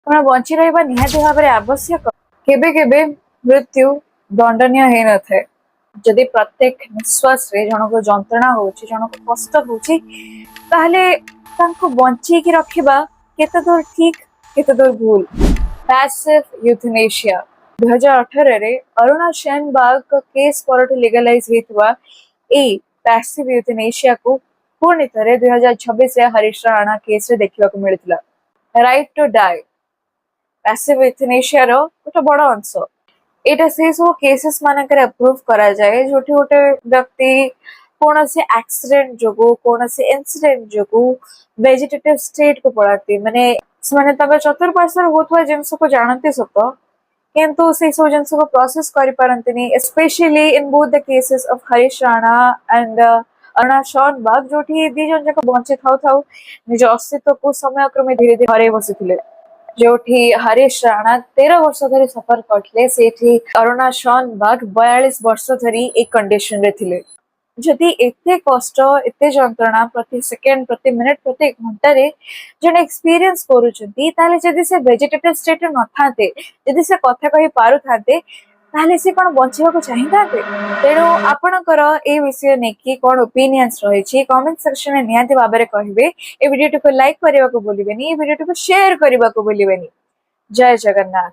ଆପଣ ବଞ୍ଚି ରହିବା ନିହାତି ଭାବରେ ଆବଶ୍ୟକ। କେବେ କେବେ ମୃତ୍ୟୁ ଦଣ୍ଡନୀୟ ହେଇନଥାଏ। ଯଦି ପ୍ରତ୍ୟେକ ନିଶ୍ୱାସରେ ଜଣକୁ ଯନ୍ତ୍ରଣା ହଉଛି, ଜଣକୁ କଷ୍ଟ ହଉଛି, ତାହେଲେ ତାଙ୍କୁ ବଞ୍ଚେଇକି ରଖିବା କେତେ ଦୂର ଠିକ, କେତେ ଦୂର ଭୁଲ। ପ୍ୟାସିଭ ୟୁଥନେସିଆ 2018ରେ ଅରୁଣା ସେନବାଗ କେସ୍ ପରଠୁ ଲିଗାଲାଇଜ ହେଇଥିବା ଏଇ ପ୍ୟାସିଭ ୟୁଥନେସିଆକୁ ପୁଣି ଥରେ 2026ରେ ହରିଶ ରାଣା କେସରେ ଦେଖିବାକୁ ମିଳିଥିଲା। ରାଇଟ୍ ଟୁ ଡାଏ ପ୍ୟାସିଭ ୟୁଥନେସିଆର ଗୋଟେ ବଡ ଅଂଶ। ଏଇଟା ସେ ସବୁ କେसेस ମାନଙ୍କରେ अप्रूव କରାଯାଏ ଯୋଉଠି ଗୋଟେ ବ୍ୟକ୍ତି କୌଣସି ଆକ୍ସିडेंट ଯୋଗୁ, କୌଣସି ଇନସିଡେंट ଯୋଗୁ ଭେଜିटेटिव स्टेट को पଳାନ୍ତି। ମାନେ ସେମାନେ ତାଙ୍କ ଚତୁର୍ପାର୍ଶ୍ୱରେ ହଉଥିବା ଜିନିଷକୁ ଜାଣନ୍ତି ସତ, କିନ୍ତୁ ସେ ସବୁ ଜିନିଷକୁ ପ୍ରୋସେସ କରିପାରନ୍ତିନି। Specially in both the cases of Harish Rana and Aruna Shanbaug, जोठी दी जन जाक बंची थाउ थाउ निज अस्तित्वକୁ ସମୟକ୍ରମେ ଧୀରେ ଧୀରେ ହରେଇ ବସିଥିଲେ। जोठी हरीश राणा 13 वर्ष धरी सफर करते, सेठी अरुणा शॉनबाग 42 वर्ष धरी एक कंडीशन रे थिले। जदि एते कष्ट, एते जंत्रणा प्रति सेकेंड, प्रति मिनिट, प्रति घंटा रे जने एक्सपीरियंस करूचंती, ताले जदि से वेजिटेटिव स्टेट न थाते, जदि से कथा कहि पारु थाते, ताले से कोन बंचिबा को चाहिताते। तेणु आपणकर ए विषय नेकी कोन ओपिनियंस रहिछि कमेंट सेक्शन में निहाती भाबरे कहिबे। ए वीडियो को लाइक करबा को भूलिबेनी, ए वीडियो को शेयर करबा को भूलिबेनी। जय जगन्नाथ।